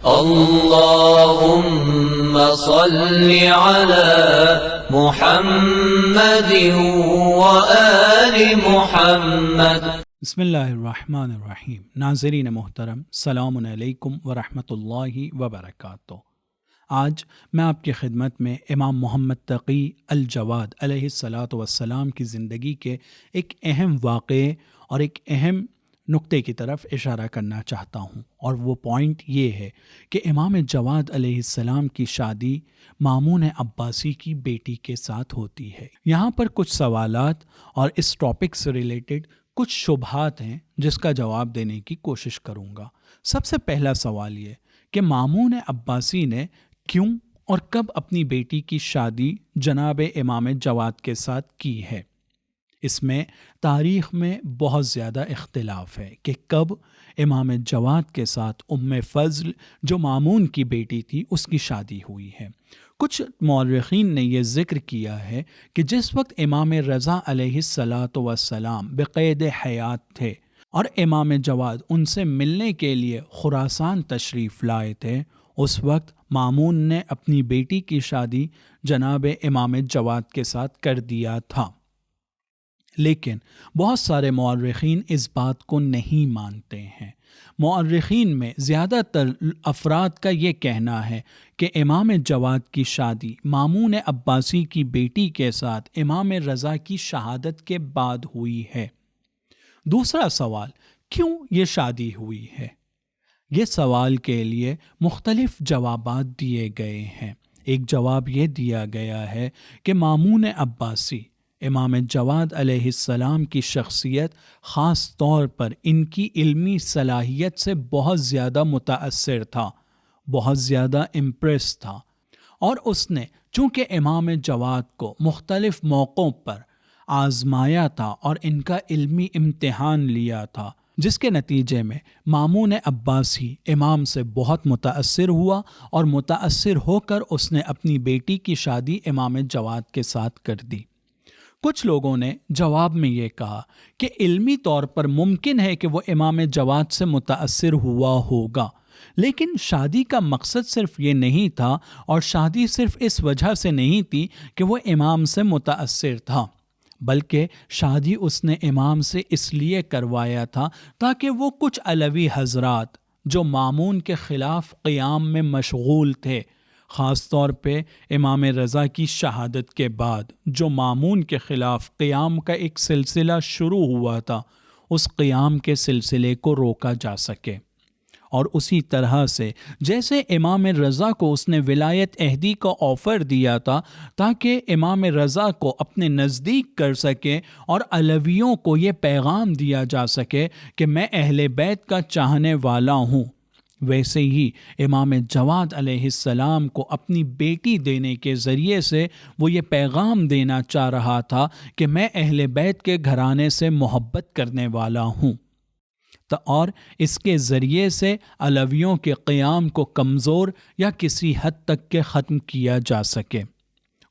اللهم صل على محمد وآل محمد۔ بسم اللہ الرحمن الرحیم۔ ناظرین محترم، السلام علیکم ورحمۃ اللہ وبرکاتہ۔ آج میں آپ کی خدمت میں امام محمد تقی الجواد علیہ الصلاۃ والسلام کی زندگی کے ایک اہم واقعے اور ایک اہم نقطے کی طرف اشارہ کرنا چاہتا ہوں، اور وہ پوائنٹ یہ ہے کہ امام جواد علیہ السلام کی شادی مامون عباسی کی بیٹی کے ساتھ ہوتی ہے۔ یہاں پر کچھ سوالات اور اس ٹاپک سے ریلیٹڈ کچھ شبہات ہیں جس کا جواب دینے کی کوشش کروں گا۔ سب سے پہلا سوال یہ کہ مامون عباسی نے کیوں اور کب اپنی بیٹی کی شادی جناب امام جواد کے ساتھ کی ہے؟ اس میں تاریخ میں بہت زیادہ اختلاف ہے کہ کب امام جواد کے ساتھ ام فضل جو مامون کی بیٹی تھی اس کی شادی ہوئی ہے۔ کچھ مورخین نے یہ ذکر کیا ہے کہ جس وقت امام رضا علیہ الصلاۃ والسلام بقید حیات تھے اور امام جواد ان سے ملنے کے لیے خراسان تشریف لائے تھے، اس وقت مامون نے اپنی بیٹی کی شادی جناب امام جواد کے ساتھ کر دیا تھا۔ لیکن بہت سارے مورخین اس بات کو نہیں مانتے ہیں۔ مورخین میں زیادہ تر افراد کا یہ کہنا ہے کہ امام جواد کی شادی مامون عباسی کی بیٹی کے ساتھ امام رضا کی شہادت کے بعد ہوئی ہے۔ دوسرا سوال، کیوں یہ شادی ہوئی ہے؟ یہ سوال کے لیے مختلف جوابات دیے گئے ہیں۔ ایک جواب یہ دیا گیا ہے کہ مامون عباسی امام جواد علیہ السلام کی شخصیت، خاص طور پر ان کی علمی صلاحیت سے بہت زیادہ متاثر تھا، بہت زیادہ امپریس تھا، اور اس نے چونکہ امام جواد کو مختلف موقعوں پر آزمایا تھا اور ان کا علمی امتحان لیا تھا، جس کے نتیجے میں مامون عباسی امام سے بہت متاثر ہوا اور متاثر ہو کر اس نے اپنی بیٹی کی شادی امام جواد کے ساتھ کر دی۔ کچھ لوگوں نے جواب میں یہ کہا کہ علمی طور پر ممکن ہے کہ وہ امام جواد سے متاثر ہوا ہوگا، لیکن شادی کا مقصد صرف یہ نہیں تھا، اور شادی صرف اس وجہ سے نہیں تھی کہ وہ امام سے متاثر تھا، بلکہ شادی اس نے امام سے اس لیے کروایا تھا تاکہ وہ کچھ علوی حضرات جو مامون کے خلاف قیام میں مشغول تھے، خاص طور پہ امام رضا کی شہادت کے بعد جو مامون کے خلاف قیام کا ایک سلسلہ شروع ہوا تھا، اس قیام کے سلسلے کو روکا جا سکے۔ اور اسی طرح سے جیسے امام رضا کو اس نے ولایت عہدی کا آفر دیا تھا تاکہ امام رضا کو اپنے نزدیک کر سکے اور علویوں کو یہ پیغام دیا جا سکے کہ میں اہل بیت کا چاہنے والا ہوں، ویسے ہی امام جواد علیہ السلام کو اپنی بیٹی دینے کے ذریعے سے وہ یہ پیغام دینا چاہ رہا تھا کہ میں اہل بیت کے گھرانے سے محبت کرنے والا ہوں، اور اس کے ذریعے سے علویوں کے قیام کو کمزور یا کسی حد تک کے ختم کیا جا سکے۔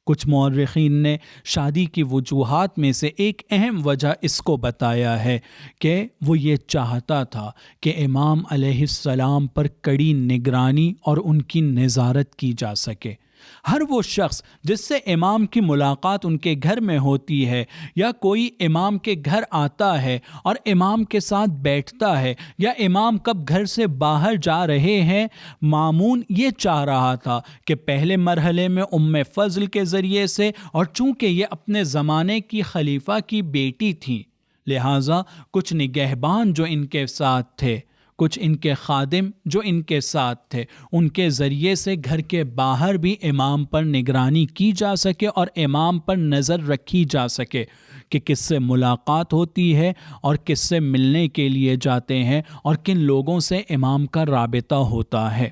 کچھ مورخین نے شادی کی وجوہات میں سے ایک اہم وجہ اس کو بتایا ہے کہ وہ یہ چاہتا تھا کہ امام علیہ السلام پر کڑی نگرانی اور ان کی نظارت کی جا سکے۔ ہر وہ شخص جس سے امام کی ملاقات ان کے گھر میں ہوتی ہے یا کوئی امام کے گھر آتا ہے اور امام کے ساتھ بیٹھتا ہے یا امام کب گھر سے باہر جا رہے ہیں، مامون یہ چاہ رہا تھا کہ پہلے مرحلے میں ام فضل کے ذریعے سے، اور چونکہ یہ اپنے زمانے کی خلیفہ کی بیٹی تھیں، لہٰذا کچھ نگہبان جو ان کے ساتھ تھے، کچھ ان کے خادم جو ان کے ساتھ تھے، ان کے ذریعے سے گھر کے باہر بھی امام پر نگرانی کی جا سکے اور امام پر نظر رکھی جا سکے کہ کس سے ملاقات ہوتی ہے اور کس سے ملنے کے لیے جاتے ہیں اور کن لوگوں سے امام کا رابطہ ہوتا ہے۔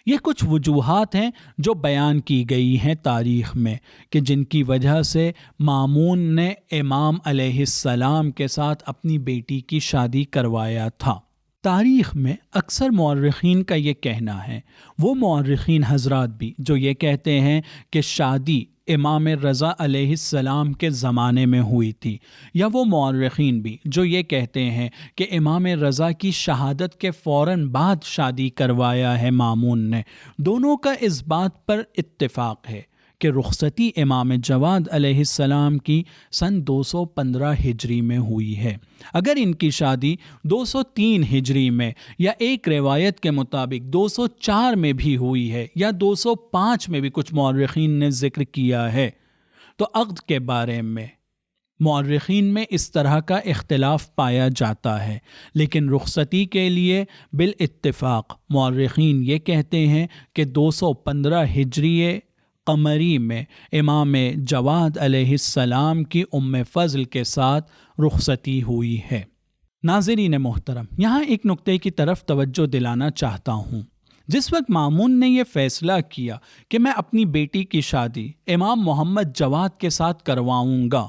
یہ کچھ وجوہات ہیں جو بیان کی گئی ہیں تاریخ میں کہ جن کی وجہ سے مامون نے امام علیہ السلام کے ساتھ اپنی بیٹی کی شادی کروایا تھا۔ تاریخ میں اکثر مورخین کا یہ کہنا ہے، وہ مورخین حضرات بھی جو یہ کہتے ہیں کہ شادی امام رضا علیہ السلام کے زمانے میں ہوئی تھی، یا وہ مورخین بھی جو یہ کہتے ہیں کہ امام رضا کی شہادت کے فوراً بعد شادی کروایا ہے مامون نے، دونوں کا اس بات پر اتفاق ہے کہ رخصتی امام جواد علیہ السلام کی سن 215 ہجری میں ہوئی ہے۔ اگر ان کی شادی 203 ہجری میں یا ایک روایت کے مطابق 204 میں بھی ہوئی ہے یا 205 میں بھی کچھ مورخین نے ذکر کیا ہے، تو عقد کے بارے میں مورخین میں اس طرح کا اختلاف پایا جاتا ہے، لیکن رخصتی کے لیے بالاتفاق مورخین یہ کہتے ہیں کہ 215 ہجری قمری میں امام جواد علیہ السلام کی ام فضل کے ساتھ رخصتی ہوئی ہے۔ ناظرین محترم، یہاں ایک نقطے کی طرف توجہ دلانا چاہتا ہوں۔ جس وقت مامون نے یہ فیصلہ کیا کہ میں اپنی بیٹی کی شادی امام محمد جواد کے ساتھ کرواؤں گا،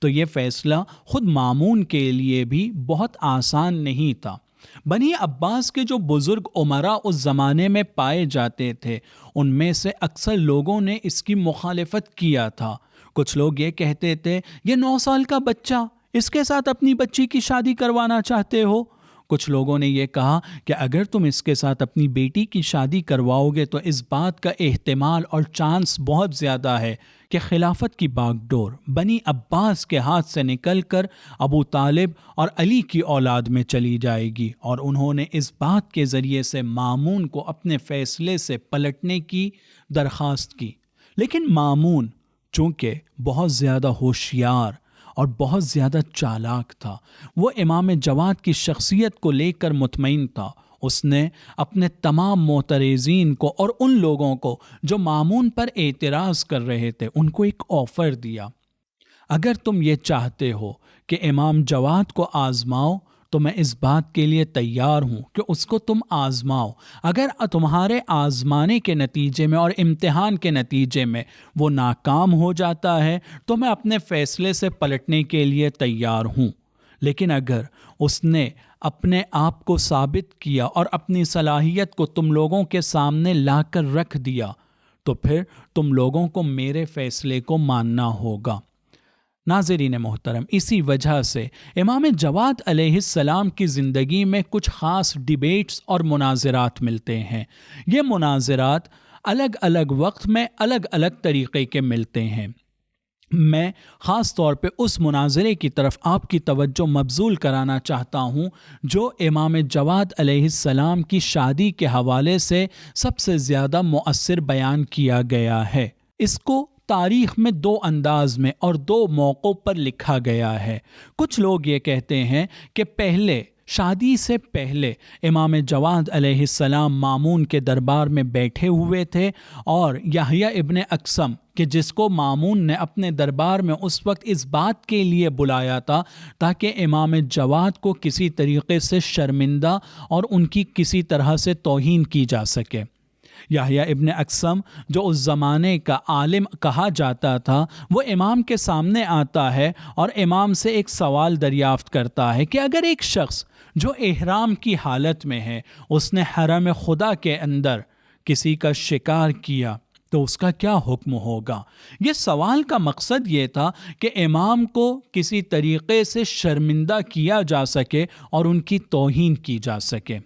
تو یہ فیصلہ خود مامون کے لیے بھی بہت آسان نہیں تھا۔ بنی عباس کے جو بزرگ امراء اس زمانے میں پائے جاتے تھے، ان میں سے اکثر لوگوں نے اس کی مخالفت کیا تھا۔ کچھ لوگ یہ کہتے تھے، یہ 9 سال کا بچہ، اس کے ساتھ اپنی بچی کی شادی کروانا چاہتے ہو؟ کچھ لوگوں نے یہ کہا کہ اگر تم اس کے ساتھ اپنی بیٹی کی شادی کرواؤ گے تو اس بات کا احتمال اور چانس بہت زیادہ ہے کہ خلافت کی باغ ڈور بنی عباس کے ہاتھ سے نکل کر ابو طالب اور علی کی اولاد میں چلی جائے گی، اور انہوں نے اس بات کے ذریعے سے مامون کو اپنے فیصلے سے پلٹنے کی درخواست کی۔ لیکن مامون چونکہ بہت زیادہ ہوشیار اور بہت زیادہ چالاک تھا، وہ امام جواد کی شخصیت کو لے کر مطمئن تھا۔ اس نے اپنے تمام معترضین کو اور ان لوگوں کو جو مامون پر اعتراض کر رہے تھے، ان کو ایک آفر دیا، اگر تم یہ چاہتے ہو کہ امام جواد کو آزماؤ تو میں اس بات کے لیے تیار ہوں کہ اس کو تم آزماؤ۔ اگر تمہارے آزمانے کے نتیجے میں اور امتحان کے نتیجے میں وہ ناکام ہو جاتا ہے تو میں اپنے فیصلے سے پلٹنے کے لیے تیار ہوں، لیکن اگر اس نے اپنے آپ کو ثابت کیا اور اپنی صلاحیت کو تم لوگوں کے سامنے لا کر رکھ دیا تو پھر تم لوگوں کو میرے فیصلے کو ماننا ہوگا۔ ناظرین محترم، اسی وجہ سے امام جواد علیہ السلام کی زندگی میں کچھ خاص ڈیبیٹس اور مناظرات ملتے ہیں۔ یہ مناظرات الگ الگ وقت میں الگ الگ طریقے کے ملتے ہیں۔ میں خاص طور پہ اس مناظرے کی طرف آپ کی توجہ مبذول کرانا چاہتا ہوں جو امام جواد علیہ السلام کی شادی کے حوالے سے سب سے زیادہ مؤثر بیان کیا گیا ہے۔ اس کو تاریخ میں 2 انداز میں اور 2 موقعوں پر لکھا گیا ہے۔ کچھ لوگ یہ کہتے ہیں کہ پہلے شادی سے پہلے امام جواد علیہ السلام مامون کے دربار میں بیٹھے ہوئے تھے، اور یحییٰ ابن اقسم کہ جس کو مامون نے اپنے دربار میں اس وقت اس بات کے لیے بلایا تھا تاکہ امام جواد کو کسی طریقے سے شرمندہ اور ان کی کسی طرح سے توہین کی جا سکے۔ یحییٰ ابن اقسم جو اس زمانے کا عالم کہا جاتا تھا، وہ امام کے سامنے آتا ہے اور امام سے ایک سوال دریافت کرتا ہے کہ اگر ایک شخص جو احرام کی حالت میں ہے، اس نے حرم خدا کے اندر کسی کا شکار کیا تو اس کا کیا حکم ہوگا؟ یہ سوال کا مقصد یہ تھا کہ امام کو کسی طریقے سے شرمندہ کیا جا سکے اور ان کی توہین کی جا سکے۔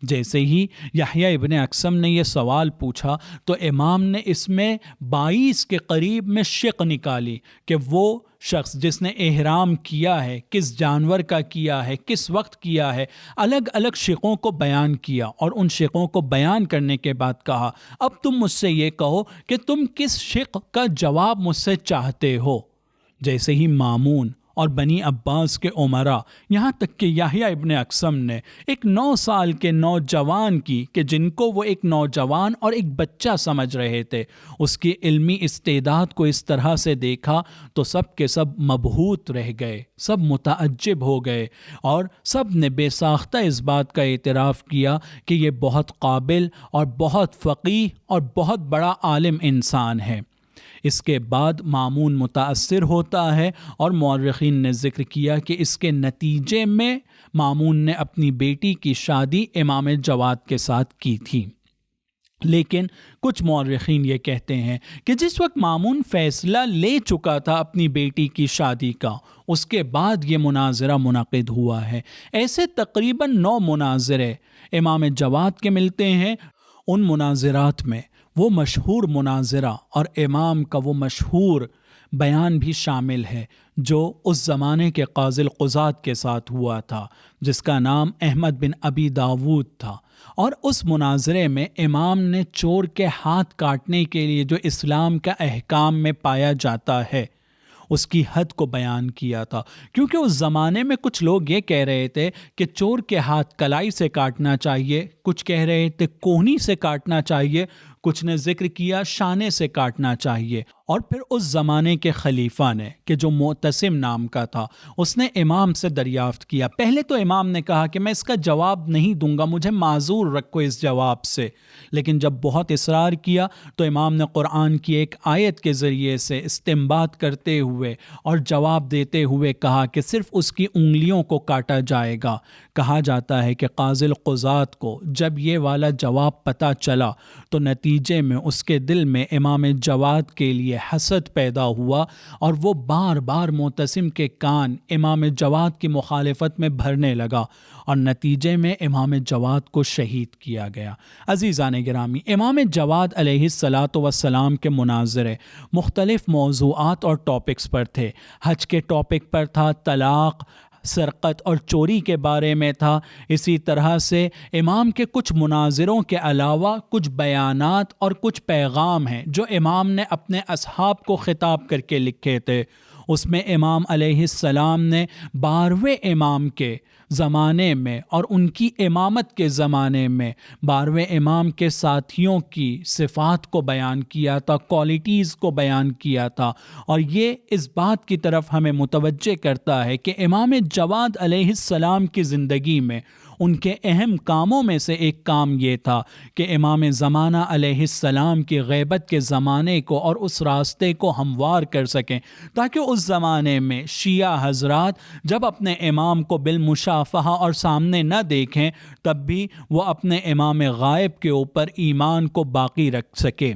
جیسے ہی یحییٰ ابن اقسم نے یہ سوال پوچھا تو امام نے اس میں 22 کے قریب میں شق نکالی کہ وہ شخص جس نے احرام کیا ہے، کس جانور کا کیا ہے، کس وقت کیا ہے، الگ الگ شقوں کو بیان کیا، اور ان شقوں کو بیان کرنے کے بعد کہا اب تم مجھ سے یہ کہو کہ تم کس شق کا جواب مجھ سے چاہتے ہو۔ جیسے ہی مامون اور بنی عباس کے امراء، یہاں تک کہ یحییٰ ابن اقسم نے ایک 9 سال کے نوجوان کی کہ جن کو وہ ایک نوجوان اور ایک بچہ سمجھ رہے تھے، اس کی علمی استعداد کو اس طرح سے دیکھا تو سب کے سب مبہوت رہ گئے، سب متعجب ہو گئے، اور سب نے بے ساختہ اس بات کا اعتراف کیا کہ یہ بہت قابل اور بہت فقیہ اور بہت بڑا عالم انسان ہے۔ اس کے بعد مامون متاثر ہوتا ہے اور مورخین نے ذکر کیا کہ اس کے نتیجے میں مامون نے اپنی بیٹی کی شادی امام جواد کے ساتھ کی تھی۔ لیکن کچھ مورخین یہ کہتے ہیں کہ جس وقت مامون فیصلہ لے چکا تھا اپنی بیٹی کی شادی کا، اس کے بعد یہ مناظرہ منعقد ہوا ہے۔ ایسے تقریباً 9 مناظرے امام جواد کے ملتے ہیں۔ ان مناظرات میں وہ مشہور مناظرہ اور امام کا وہ مشہور بیان بھی شامل ہے جو اس زمانے کے قاضی القضات کے ساتھ ہوا تھا، جس کا نام احمد بن ابی داود تھا۔ اور اس مناظرے میں امام نے چور کے ہاتھ کاٹنے کے لیے جو اسلام کا احکام میں پایا جاتا ہے اس کی حد کو بیان کیا تھا، کیونکہ اس زمانے میں کچھ لوگ یہ کہہ رہے تھے کہ چور کے ہاتھ کلائی سے کاٹنا چاہیے، کچھ کہہ رہے تھے کوہنی سے کاٹنا چاہیے، کچھ نے ذکر کیا شانے سے کاٹنا چاہیے۔ اور پھر اس زمانے کے خلیفہ نے کہ جو معتصم نام کا تھا، اس نے امام سے دریافت کیا۔ پہلے تو امام نے کہا کہ میں اس کا جواب نہیں دوں گا، مجھے معذور رکھو اس جواب سے، لیکن جب بہت اصرار کیا تو امام نے قرآن کی ایک آیت کے ذریعے سے استنباط کرتے ہوئے اور جواب دیتے ہوئے کہا کہ صرف اس کی انگلیوں کو کاٹا جائے گا۔ کہا جاتا ہے کہ قاضی القضات کو جب یہ والا جواب پتہ چلا تو نتیجے میں اس کے دل میں امام جواد کے لیے حسد پیدا ہوا اور وہ بار بار معتصم کے کان امام جواد کی مخالفت میں بھرنے لگا اور نتیجے میں امام جواد کو شہید کیا گیا۔ عزیزان گرامی، امام جواد علیہ السلام کے مناظرے مختلف موضوعات اور ٹاپکس پر تھے۔ حج کے ٹاپک پر تھا، طلاق، سرقت اور چوری کے بارے میں تھا۔ اسی طرح سے امام کے کچھ مناظروں کے علاوہ کچھ بیانات اور کچھ پیغام ہیں جو امام نے اپنے اصحاب کو خطاب کر کے لکھے تھے۔ اس میں امام علیہ السلام نے 12ویں امام کے زمانے میں اور ان کی امامت کے زمانے میں 12ویں امام کے ساتھیوں کی صفات کو بیان کیا تھا، کوالٹیز کو بیان کیا تھا، اور یہ اس بات کی طرف ہمیں متوجہ کرتا ہے کہ امام جواد علیہ السلام کی زندگی میں ان کے اہم کاموں میں سے ایک کام یہ تھا کہ امام زمانہ علیہ السلام کی غیبت کے زمانے کو اور اس راستے کو ہموار کر سکیں، تاکہ اس زمانے میں شیعہ حضرات جب اپنے امام کو بالمشافہہ اور سامنے نہ دیکھیں تب بھی وہ اپنے امام غائب کے اوپر ایمان کو باقی رکھ سکیں۔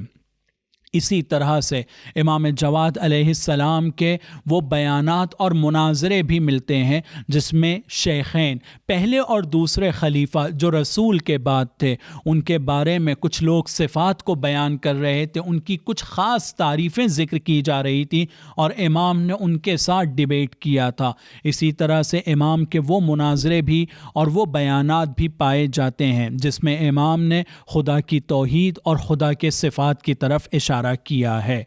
اسی طرح سے امام جواد علیہ السلام کے وہ بیانات اور مناظرے بھی ملتے ہیں جس میں شیخین، پہلے اور دوسرے خلیفہ جو رسول کے بعد تھے، ان کے بارے میں کچھ لوگ صفات کو بیان کر رہے تھے، ان کی کچھ خاص تعریفیں ذکر کی جا رہی تھیں اور امام نے ان کے ساتھ ڈیبیٹ کیا تھا۔ اسی طرح سے امام کے وہ مناظرے بھی اور وہ بیانات بھی پائے جاتے ہیں جس میں امام نے خدا کی توحید اور خدا کے صفات کی طرف اشارہ کیا ہے۔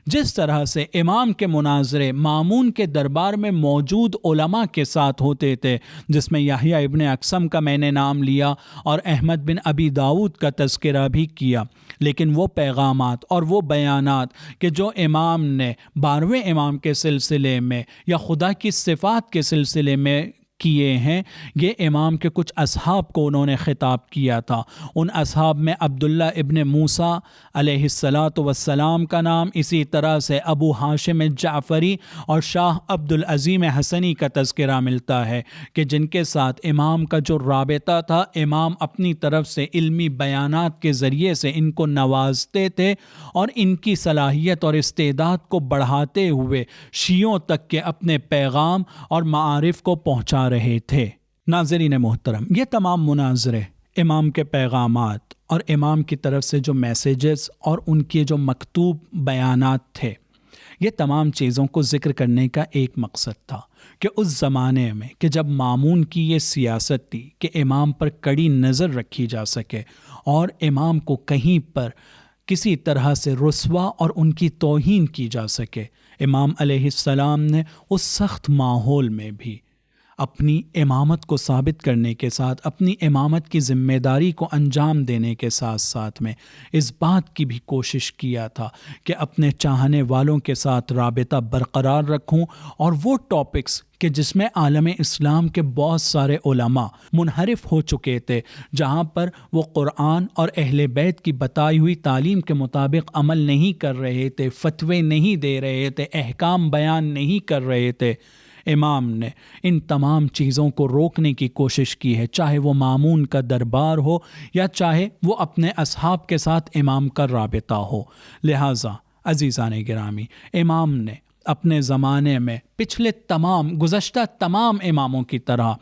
جس طرح سے امام کے مناظرے مامون کے دربار میں موجود علماء کے ساتھ ہوتے تھے، جس میں یحییٰ ابن اقسم کا میں نے نام لیا اور احمد بن ابی داود کا تذکرہ بھی کیا، لیکن وہ پیغامات اور وہ بیانات کہ جو امام نے 12ویں امام کے سلسلے میں یا خدا کی صفات کے سلسلے میں کیے ہیں، یہ امام کے کچھ اصحاب کو انہوں نے خطاب کیا تھا۔ ان اصحاب میں عبداللہ ابن موسیٰ علیہ السلام کا نام، اسی طرح سے ابو ہاشم جعفری اور شاہ عبد العظیم حسنی کا تذکرہ ملتا ہے کہ جن کے ساتھ امام کا جو رابطہ تھا، امام اپنی طرف سے علمی بیانات کے ذریعے سے ان کو نوازتے تھے اور ان کی صلاحیت اور استعداد کو بڑھاتے ہوئے شیعوں تک کے اپنے پیغام اور معارف کو پہنچا رہے تھے۔ ناظرین محترم، یہ تمام مناظرے، امام کے پیغامات اور امام کی طرف سے جو میسیجز اور ان کے جو مکتوب بیانات تھے، یہ تمام چیزوں کو ذکر کرنے کا ایک مقصد تھا کہ اس زمانے میں کہ جب مامون کی یہ سیاست تھی کہ امام پر کڑی نظر رکھی جا سکے اور امام کو کہیں پر کسی طرح سے رسوا اور ان کی توہین کی جا سکے، امام علیہ السلام نے اس سخت ماحول میں بھی اپنی امامت کو ثابت کرنے کے ساتھ اپنی امامت کی ذمہ داری کو انجام دینے کے ساتھ ساتھ میں اس بات کی بھی کوشش کیا تھا کہ اپنے چاہنے والوں کے ساتھ رابطہ برقرار رکھوں، اور وہ ٹاپکس کہ جس میں عالم اسلام کے بہت سارے علماء منحرف ہو چکے تھے، جہاں پر وہ قرآن اور اہل بیت کی بتائی ہوئی تعلیم کے مطابق عمل نہیں کر رہے تھے، فتوے نہیں دے رہے تھے، احکام بیان نہیں کر رہے تھے، امام نے ان تمام چیزوں کو روکنے کی کوشش کی ہے، چاہے وہ مامون کا دربار ہو یا چاہے وہ اپنے اصحاب کے ساتھ امام کا رابطہ ہو۔ لہٰذا عزیزان گرامی، امام نے اپنے زمانے میں پچھلے گزشتہ تمام اماموں کی طرح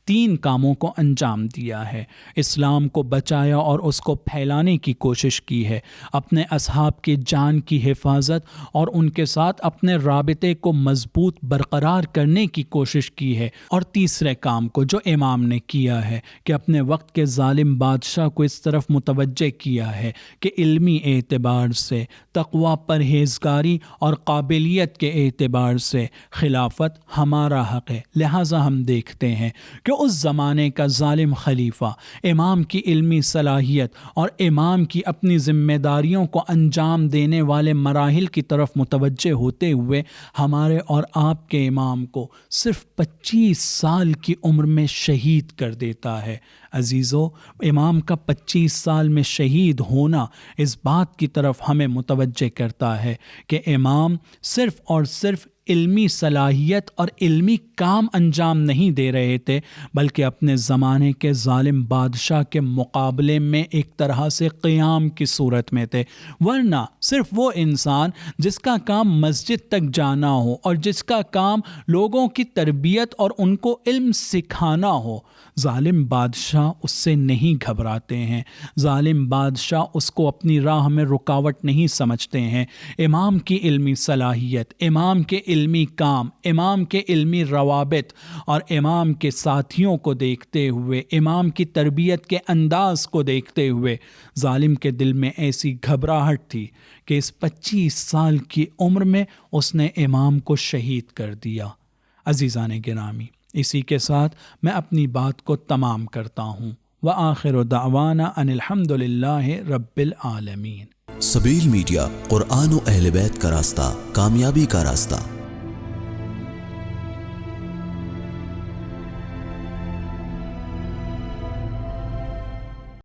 3 کاموں کو انجام دیا ہے۔ اسلام کو بچایا اور اس کو پھیلانے کی کوشش کی ہے، اپنے اصحاب کی جان کی حفاظت اور ان کے ساتھ اپنے رابطے کو مضبوط برقرار کرنے کی کوشش کی ہے، اور تیسرے کام کو جو امام نے کیا ہے کہ اپنے وقت کے ظالم بادشاہ کو اس طرف متوجہ کیا ہے کہ علمی اعتبار سے، تقوی، پرہیزگاری اور قابلیت کے اعتبار سے خلافت ہمارا حق ہے۔ لہٰذا ہم دیکھتے ہیں کہ اس زمانے کا ظالم خلیفہ امام کی علمی صلاحیت اور امام کی اپنی ذمہ داریوں کو انجام دینے والے مراحل کی طرف متوجہ ہوتے ہوئے ہمارے اور آپ کے امام کو صرف 25 سال کی عمر میں شہید کر دیتا ہے۔ عزیزو، امام کا 25 سال میں شہید ہونا اس بات کی طرف ہمیں متوجہ کرتا ہے کہ امام صرف اور صرف علمی صلاحیت اور علمی کام انجام نہیں دے رہے تھے، بلکہ اپنے زمانے کے ظالم بادشاہ کے مقابلے میں ایک طرح سے قیام کی صورت میں تھے۔ ورنہ صرف وہ انسان جس کا کام مسجد تک جانا ہو اور جس کا کام لوگوں کی تربیت اور ان کو علم سکھانا ہو، ظالم بادشاہ اس سے نہیں گھبراتے ہیں، ظالم بادشاہ اس کو اپنی راہ میں رکاوٹ نہیں سمجھتے ہیں۔ امام کی علمی صلاحیت، امام کے علمی کام، امام کے علمی روابط اور امام کے ساتھیوں کو دیکھتے ہوئے، امام کی تربیت کے انداز کو دیکھتے ہوئے ظالم کے دل میں ایسی گھبراہٹ تھی کہ اس 25 سال کی عمر میں اس نے امام کو شہید کر دیا۔ عزیزان گرامی، اسی کے ساتھ میں اپنی بات کو تمام کرتا ہوں۔ وآخر دعوانا ان الحمد للہ رب العالمین۔ سبیل میڈیا، قرآن و اہل بیت کا راستہ، کامیابی کا راستہ۔